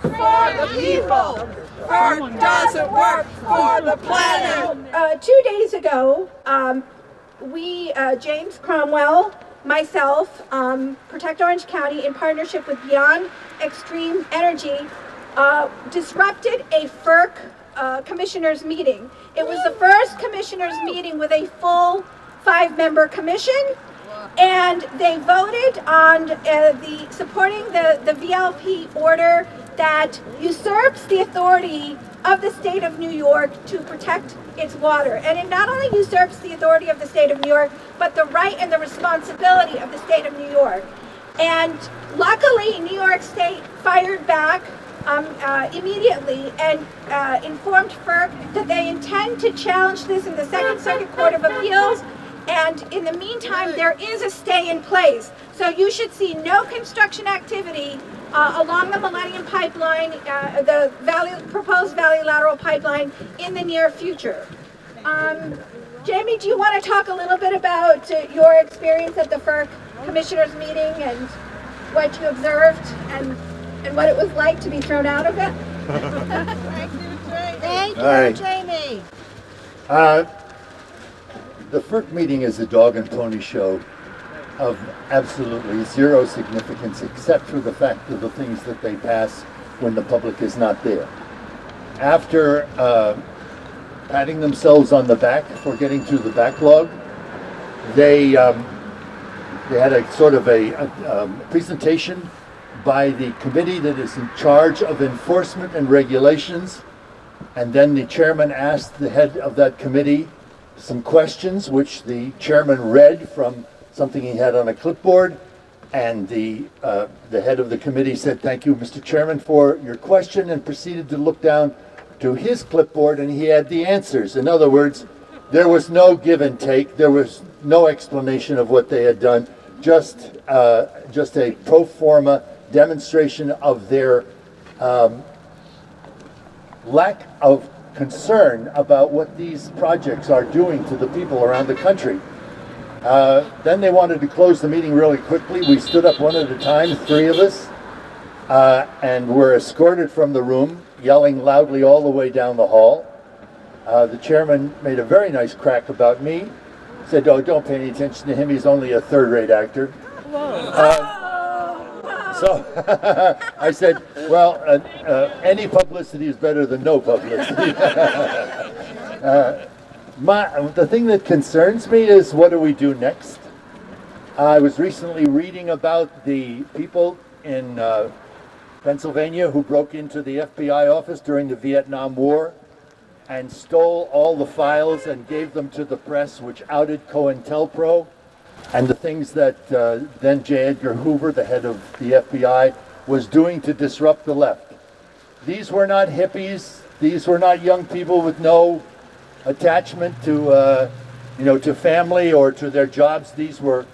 work for the people. FERC doesn't work for the planet. 2 days ago, James Cromwell, myself, Protect Orange County, in partnership with Beyond Extreme Energy, disrupted a FERC commissioners meeting. It was the first commissioners meeting with a full 5-member commission, and they voted on supporting the VLP order that usurps the authority of the state of New York to protect its water. And it not only usurps the authority of the state of New York, but the right and the responsibility of the state of New York. And luckily, New York State fired back immediately and informed FERC that they intend to challenge this in the Second Circuit Court of Appeals. And in the meantime, there is a stay in place. So you should see no construction activity along the Millennium Pipeline, the proposed Valley Lateral Pipeline, in the near future. Jamie, do you want to talk a little bit about your experience at the FERC Commissioners meeting and what you observed and what it was like to be thrown out of it? Thank you, Jamie. The FERC meeting is a dog and pony show of absolutely zero significance, except for the fact of the things that they pass when the public is not there. After patting themselves on the back for getting through the backlog, they had a sort of a presentation by the committee that is in charge of enforcement and regulations, and then the chairman asked the head of that committee some questions, which the chairman read from something he had on a clipboard, and the head of the committee said, "Thank you, Mr. Chairman, for your question," and proceeded to look down to his clipboard, and he had the answers. In other words, there was no give and take. There was no explanation of what they had done. Just a pro forma demonstration of their lack of concern about what these projects are doing to the people around the country. Then they wanted to close the meeting really quickly. We stood up one at a time, 3 of us, and were escorted from the room, yelling loudly all the way down the hall. The chairman made a very nice crack about me, said, "Oh, don't pay any attention to him, he's only a third-rate actor." So I said, well, any publicity is better than no publicity. The thing that concerns me is, what do we do next? I was recently reading about the people in Pennsylvania who broke into the FBI office during the Vietnam War and stole all the files and gave them to the press, which outed COINTELPRO and the things that then J. Edgar Hoover, the head of the FBI, was doing to disrupt the left. These were not hippies. These were not young people with no attachment to, to family or to their jobs. These were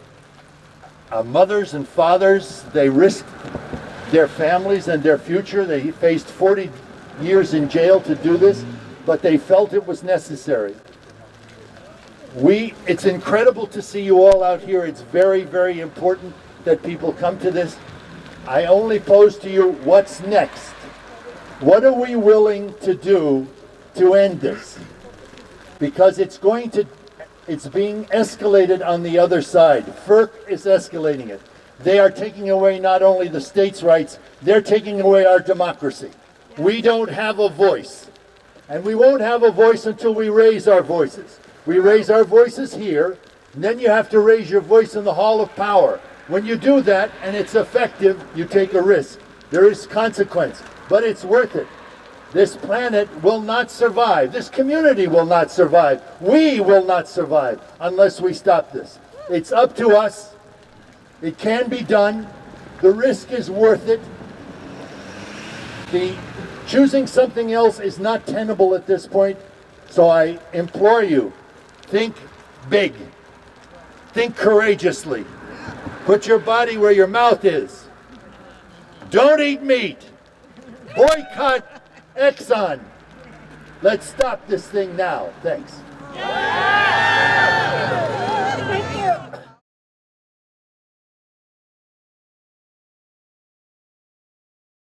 mothers and fathers. They risked their families and their future. They faced 40 years in jail to do this, but they felt it was necessary. It's incredible to see you all out here. It's very, very important that people come to this. I only pose to you, what's next? What are we willing to do to end this? Because it's being escalated on the other side. FERC is escalating it. They are taking away not only the states' rights, they're taking away our democracy. We don't have a voice. And we won't have a voice until we raise our voices. We raise our voices here, and then you have to raise your voice in the Hall of Power. When you do that, and it's effective, you take a risk. There is consequence, but it's worth it. This planet will not survive. This community will not survive. We will not survive unless we stop this. It's up to us. It can be done. The risk is worth it. Choosing something else is not tenable at this point, so I implore you, think big. Think courageously. Put your body where your mouth is. Don't eat meat. Boycott Exxon. Let's stop this thing now. Thanks.